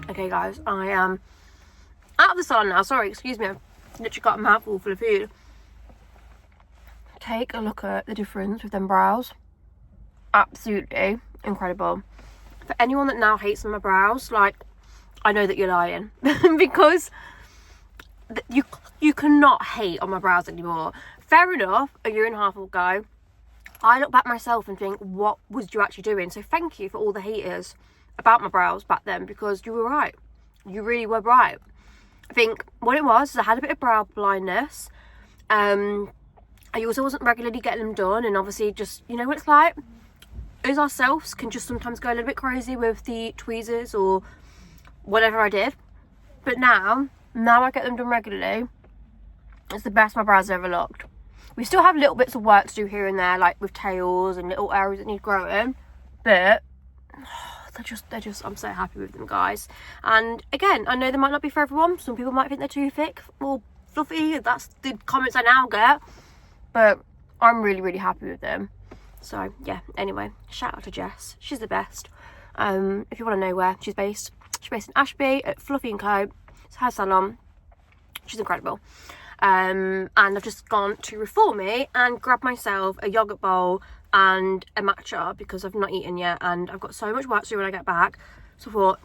Okay guys, I am out of the salon now. Sorry, excuse me, I've literally got a mouthful full of food. Take a look at the difference with them brows. Absolutely incredible. For anyone that now hates my brows, like, I know that you're lying. Because you cannot hate on my brows anymore. Fair enough, a year and a half ago, I look back myself and think, what was you actually doing? So thank you for all the haters about my brows back then, because you were right. You really were right. I think what it was is I had a bit of brow blindness. I also wasn't regularly getting them done, and obviously just, you know what it's like? Us ourselves can just sometimes go a little bit crazy with the tweezers or whatever I did. But now I get them done regularly. It's the best my brows have ever looked. We still have little bits of work to do here and there, like with tails and little areas that need growing, but they're just I'm so happy with them, guys. And again, I know they might not be for everyone. Some people might think they're too thick or fluffy. That's the comments I now get, but I'm really happy with them. So yeah, anyway, shout out to Jess, she's the best. If you want to know where she's based in Ashby at Fluffy & Co. It's her salon. She's incredible. And I've just gone to Reform Me and grabbed myself a yogurt bowl and a matcha because I've not eaten yet, and I've got so much work to do when I get back. So I thought,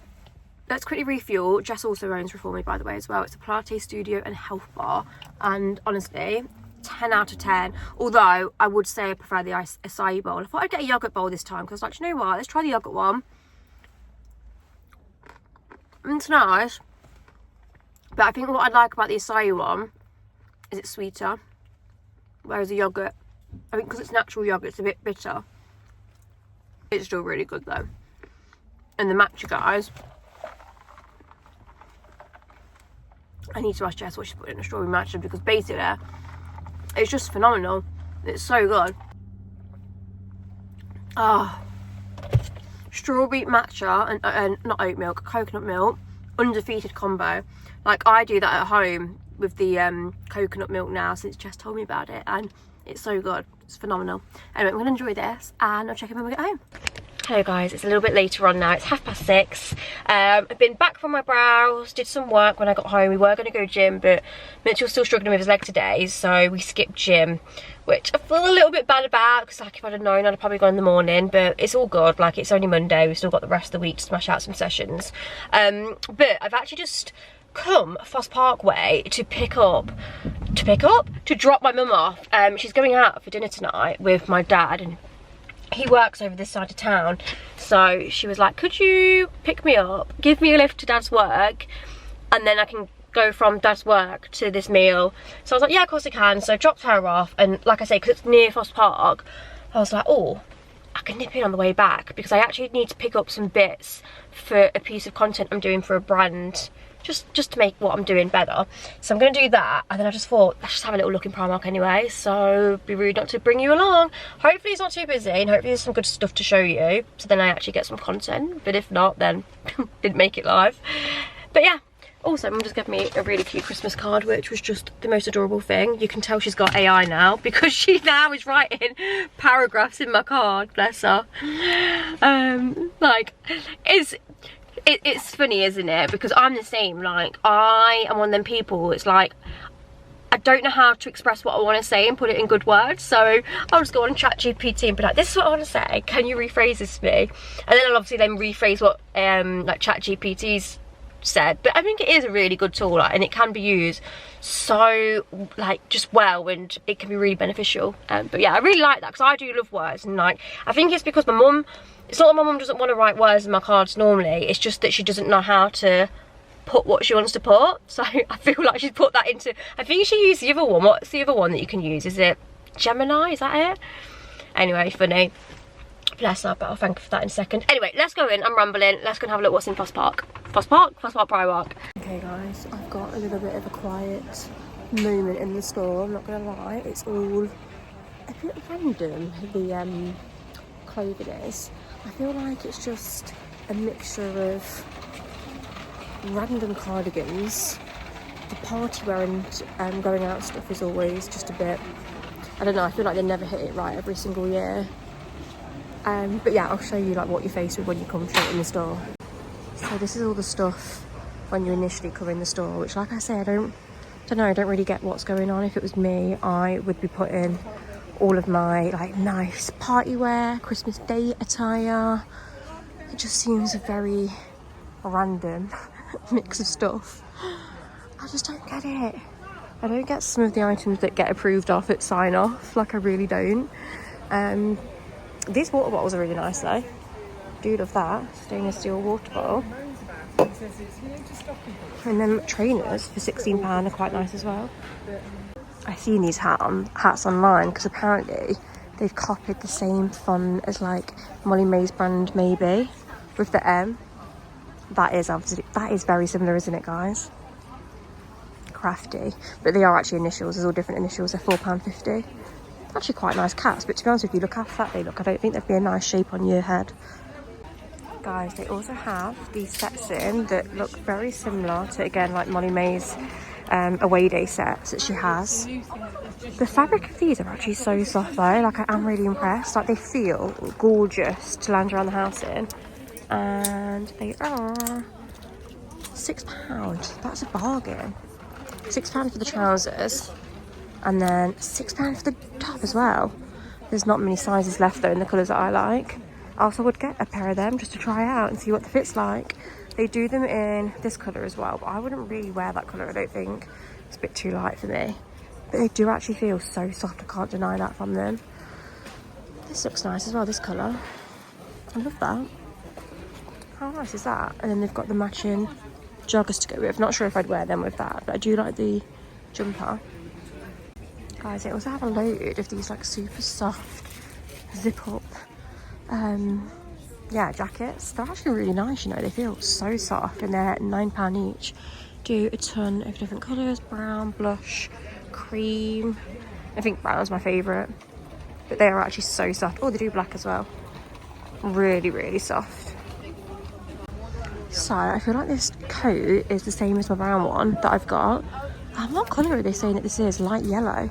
let's quickly refuel. Jess also owns Reform Me, by the way, as well. It's a Pilates studio and health bar, and honestly, 10 out of 10. Although I would say I prefer the acai bowl. I thought I'd get a yogurt bowl this time because I was like, you know what, let's try the yogurt one. It's nice, but I think what I like about the acai one is it's sweeter, whereas the yogurt, I think because it's natural yogurt, it's a bit bitter. It's still really good though. And the matcha, guys, I need to ask Jess what she's put in a strawberry matcha, because basically it's just phenomenal. It's so good. Strawberry matcha and not oat milk, coconut milk, undefeated combo. Like, I do that at home with the coconut milk now since Jess told me about it, and it's so good. It's phenomenal. Anyway, I'm gonna enjoy this and I'll check in when we get home. Hello guys, it's a little bit later on now. It's 6:30. I've been back from my brows, did some work when I got home. We were going to go gym, but Mitchell's still struggling with his leg today, so we skipped gym, which I feel a little bit bad about, because like if I'd have known, I'd have probably gone in the morning, but it's all good. Like, it's only Monday, we've still got the rest of the week to smash out some sessions. But I've actually just come Foss Parkway to drop my mum off. She's going out for dinner tonight with my dad, and he works over this side of town, so she was like, could you pick me up, give me a lift to dad's work, and then I can go from dad's work to this meal? So I was like, yeah, of course I can. So I dropped her off, and like I say, because it's near Foss Park, I was like, oh, I can nip in on the way back, because I actually need to pick up some bits for a piece of content I'm doing for a brand, just to make what I'm doing better. So I'm going to do that, and then I just thought, let's just have a little look in Primark anyway, so be rude not to bring you along. Hopefully it's not too busy, and hopefully there's some good stuff to show you, so then I actually get some content, but if not, then didn't make it live. But yeah, also Mum just gave me a really cute Christmas card, which was just the most adorable thing. You can tell she's got AI now, because she now is writing paragraphs in my card, bless her. Like, it's funny, isn't it? Because I'm the same. Like, I am one of them people, it's like, I don't know how to express what I want to say and put it in good words, so I'll just go on ChatGPT and be like, this is what I want to say, can you rephrase this for me? And then I'll obviously then rephrase what like ChatGPT's said, but I think it is a really good tool, like, and it can be used so like just well, and it can be really beneficial. But yeah, I really like that because I do love words, and like I think it's because my mum, it's not that my mum doesn't want to write words in my cards normally, it's just that she doesn't know how to put what she wants to put. So I feel like she's put that into, I think she used the other one. What's the other one that you can use? Is it Gemini? Is that it? Anyway, funny. Bless her, but I'll thank her for that in a second. Anyway, let's go in. I'm rambling. Let's go and have a look what's in Primark. Primark. Okay guys, I've got a little bit of a quiet moment in the store, I'm not gonna lie. It's all a bit random, the clothing is. I feel like it's just a mixture of random cardigans. The party wear and going out stuff is always just a bit, I don't know, I feel like they never hit it right every single year. But yeah, I'll show you like what you're faced with when you come through in the store. So this is all the stuff when you initially come in the store, which, like I say, I don't really get what's going on. If it was me, I would be putting all of my like nice party wear, Christmas Day attire. It just seems a very random mix of stuff. I just don't get it. I don't get some of the items that get approved off at sign off, like I really don't. These water bottles are really nice though. Do love that, stainless steel water bottle. And then trainers for £16 are quite nice as well. I've seen these hats online because apparently they've copied the same font as like Molly May's brand maybe, with the M. That is very similar, isn't it guys? Crafty. But they are actually initials, there's all different initials, they're £4.50. Actually quite nice cats, but to be honest with you, look how flat they look. I don't think they'd be a nice shape on your head. Guys, they also have these sets in that look very similar to, again, like Molly May's away day sets that she has. The fabric of these are actually so soft though, like I am really impressed. Like they feel gorgeous to land around the house in. And they are £6. That's a bargain. £6 for the trousers. And then £6 for the top as well. There's not many sizes left though in the colours that I like. I also would get a pair of them just to try out and see what the fit's like. They do them in this colour as well, but I wouldn't really wear that colour, I don't think. It's a bit too light for me. But they do actually feel so soft, I can't deny that from them. This looks nice as well, this colour. I love that. How nice is that? And then they've got the matching joggers to go with. Not sure if I'd wear them with that, but I do like the jumper. Guys, they also have a load of these like super soft zip up yeah, jackets. They're actually really nice, you know, they feel so soft, and they're £9 each. Do a ton of different colours, brown, blush, cream. I think brown's my favourite, but they are actually so soft. Oh, they do black as well. Really, really soft. So I feel like this coat is the same as my brown one that I've got. What colour are they saying that this is? Light yellow.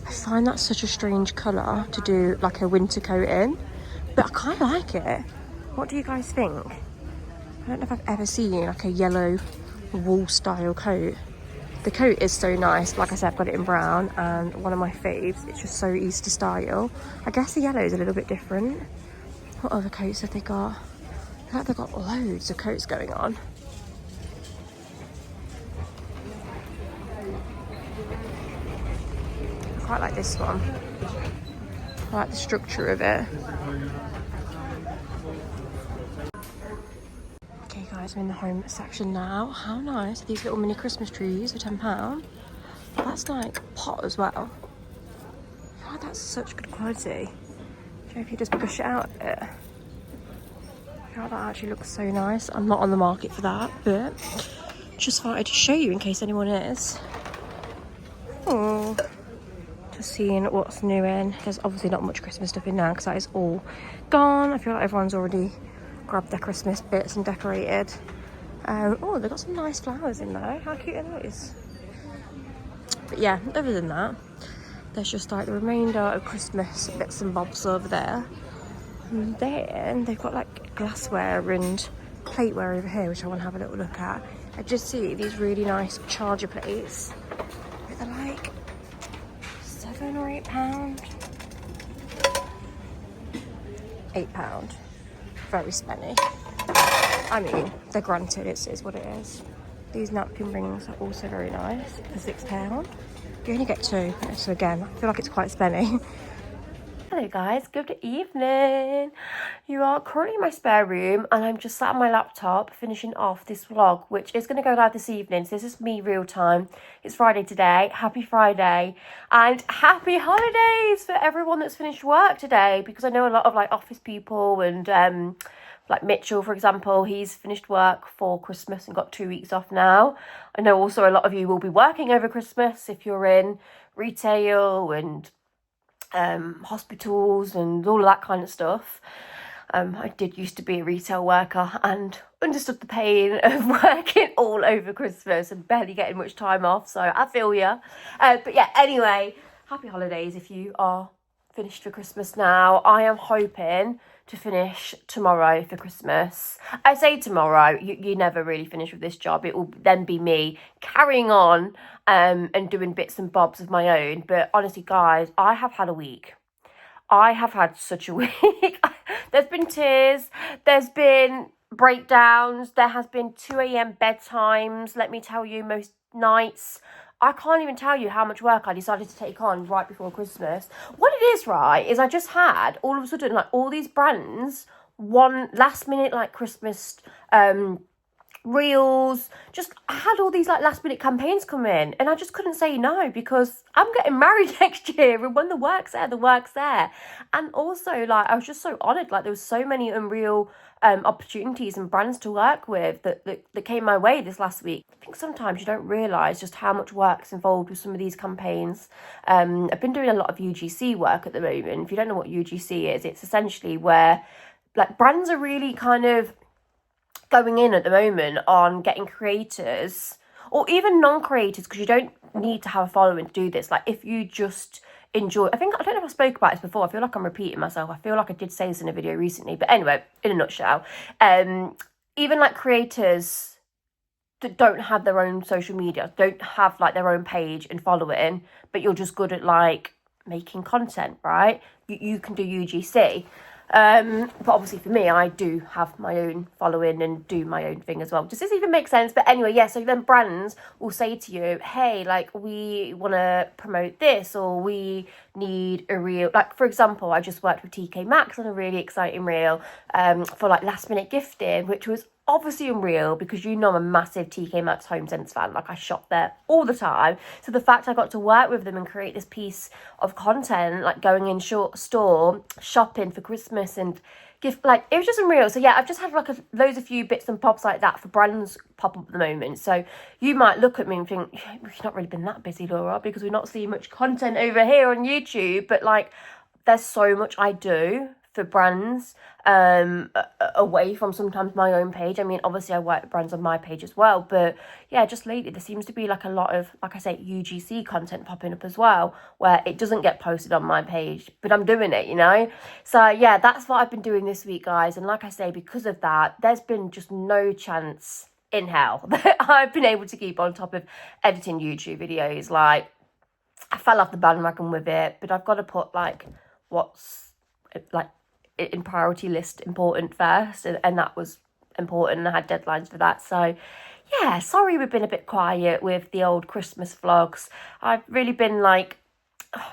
I find that such a strange colour to do like a winter coat in, but I kind of like it. What do you guys think? I don't know if I've ever seen like a yellow wool style coat. The coat is so nice. Like I said, I've got it in brown, and one of my faves. It's just so Easter style. I guess the yellow is a little bit different. What other coats have they got? I feel like they've got loads of coats going on. I quite like this one. I like the structure of it. Okay guys, I'm in the home section now. How nice are these little mini Christmas trees for £10? That's like pot as well. I feel like that's such good quality. So if you just push it out a bit. I feel like that actually looks so nice. I'm not on the market for that, but just thought I'd show you in case anyone is. Oh. Just seeing what's new in. There's obviously not much Christmas stuff in now because that is all gone. I feel like everyone's already grabbed their Christmas bits and decorated. Oh, they've got some nice flowers in there. How cute are those? But yeah, other than that, there's just like the remainder of Christmas bits and bobs over there. And then they've got like glassware and plateware over here, which I want to have a little look at. I just see these really nice charger plates. They're like £7 or £8. £8. Very spenny. I mean, they're granted, it is what it is. These napkin rings are also very nice for £6. You only get 2, so again, I feel like it's quite spenny. Hello guys, good evening. You are currently in my spare room and I'm just sat on my laptop finishing off this vlog, which is going to go live this evening. So this is me real time. It's Friday today. Happy Friday and happy holidays for everyone that's finished work today, because I know a lot of like office people and like Mitchell, for example, he's finished work for Christmas and got 2 weeks off now. I know also a lot of you will be working over Christmas if you're in retail and hospitals and all of that kind of stuff. I did used to be a retail worker and understood the pain of working all over Christmas and barely getting much time off, so I feel ya. But yeah, anyway, happy holidays if you are finished for Christmas now. I am hoping to finish tomorrow for Christmas. I say tomorrow, you never really finish with this job. It will then be me carrying on and doing bits and bobs of my own. But honestly, guys, I have had a week. I have had such a week. There's been tears. There's been breakdowns. There has been 2 a.m. bedtimes. Let me tell you, most nights. I can't even tell you how much work I decided to take on right before Christmas. What it is, right, is I just had, all of a sudden, like, all these brands, one last minute, like, Christmas reels, just I had all these like last minute campaigns come in and I just couldn't say no, because I'm getting married next year and when the work's there, the work's there. And also, like, I was just so honoured, like there was so many unreal opportunities and brands to work with that came my way this last week. I think sometimes you don't realise just how much work's involved with some of these campaigns. I've been doing a lot of UGC work at the moment. If you don't know what UGC is, it's essentially where like brands are really kind of going in at the moment on getting creators or even non-creators, because you don't need to have a following to do this. Like if you just enjoy, I don't know if I spoke about this before, I feel like I'm repeating myself, I feel like I did say this in a video recently, but anyway, in a nutshell, even like creators that don't have their own social media, don't have like their own page and following, but you're just good at like making content, right? You can do UGC. But obviously for me, I do have my own following and do my own thing as well. Does this even make sense? But anyway, yeah, so then brands will say to you, hey, like we want to promote this, or we need a reel. Like for example, I just worked with TK Maxx on a really exciting reel for like last minute gifting, which was obviously unreal, because you know I'm a massive TK Maxx Home Sense fan. Like I shop there all the time, so the fact I got to work with them and create this piece of content, like going in store shopping for Christmas and gift, like it was just unreal. So yeah, I've just had like loads of few bits and pops like that for brands pop up at the moment. So you might look at me and think, we've not really been that busy, Laura, because we're not seeing much content over here on YouTube. But like there's so much I do for brands away from sometimes my own page. I mean, obviously I work with brands on my page as well, but yeah, just lately there seems to be like a lot of, like I say, UGC content popping up as well, where it doesn't get posted on my page, but I'm doing it, you know? So yeah, that's what I've been doing this week, guys. And like I say, because of that, there's been just no chance in hell that I've been able to keep on top of editing YouTube videos. Like I fell off the bandwagon with it, but I've got to put like what's like in priority list important first, and that was important, and I had deadlines for that. So yeah, sorry we've been a bit quiet with the old Christmas vlogs. I've really been like,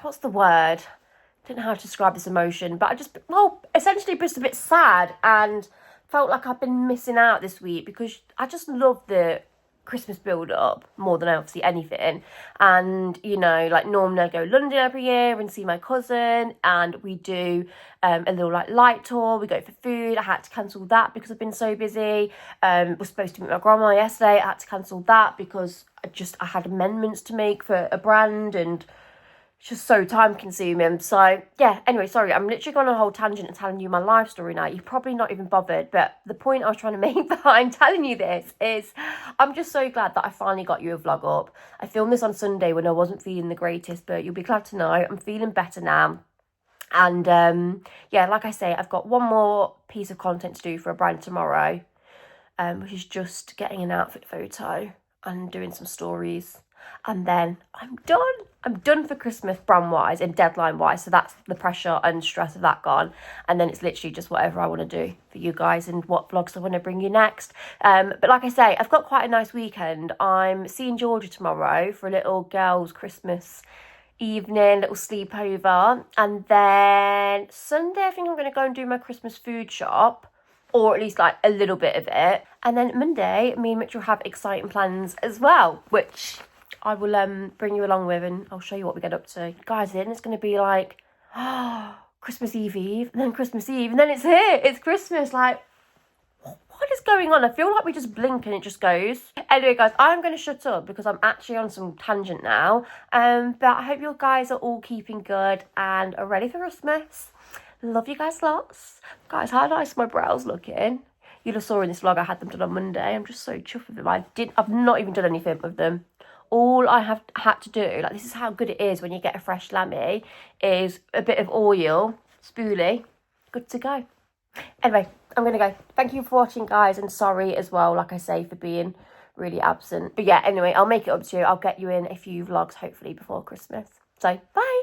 what's the word, I don't know how to describe this emotion, but I just, well, essentially just a bit sad and felt like I've been missing out this week, because I just love the Christmas build up more than obviously anything. And you know, like normally I go to London every year and see my cousin, and we do a little like light tour, we go for food. I had to cancel that because I've been so busy. Was supposed to meet my grandma yesterday, I had to cancel that because I had amendments to make for a brand, and it's just so time consuming. So yeah, anyway, sorry, I'm literally going on a whole tangent and telling you my life story now. You're probably not even bothered, but the point I was trying to make behind telling you this is I'm just so glad that I finally got you a vlog up. I filmed this on Sunday when I wasn't feeling the greatest, but you'll be glad to know I'm feeling better now. And yeah, like I say, I've got one more piece of content to do for a brand tomorrow, which is just getting an outfit photo and doing some stories. and then I'm done. I'm done for Christmas brand-wise and deadline-wise, so that's the pressure and stress of that gone. And then it's literally just whatever I want to do for you guys and what vlogs I want to bring you next. But like I say, I've got quite a nice weekend. I'm seeing Georgia tomorrow for a little girls' Christmas evening, little sleepover. And then Sunday, I think I'm going to go and do my Christmas food shop, or at least like a little bit of it. And then Monday, me and Mitchell have exciting plans as well, which I will bring you along with, and I'll show you what we get up to. Guys, then it's going to be like, Christmas Eve, and then Christmas Eve, and then it's here. It's Christmas. Like, what is going on? I feel like we just blink and it just goes. Anyway, guys, I'm going to shut up because I'm actually on some tangent now. But I hope you guys are all keeping good and are ready for Christmas. Love you guys lots. Guys, how nice my brows looking. You'll have saw in this vlog I had them done on Monday. I'm just so chuffed with them. I've not even done anything with them. All I have had to do, like, this is how good it is when you get a fresh lammy, is a bit of oil, spoolie, good to go. Anyway, I'm going to go. Thank you for watching, guys, and sorry as well, like I say, for being really absent. But yeah, anyway, I'll make it up to you. I'll get you in a few vlogs, hopefully, before Christmas. So, bye!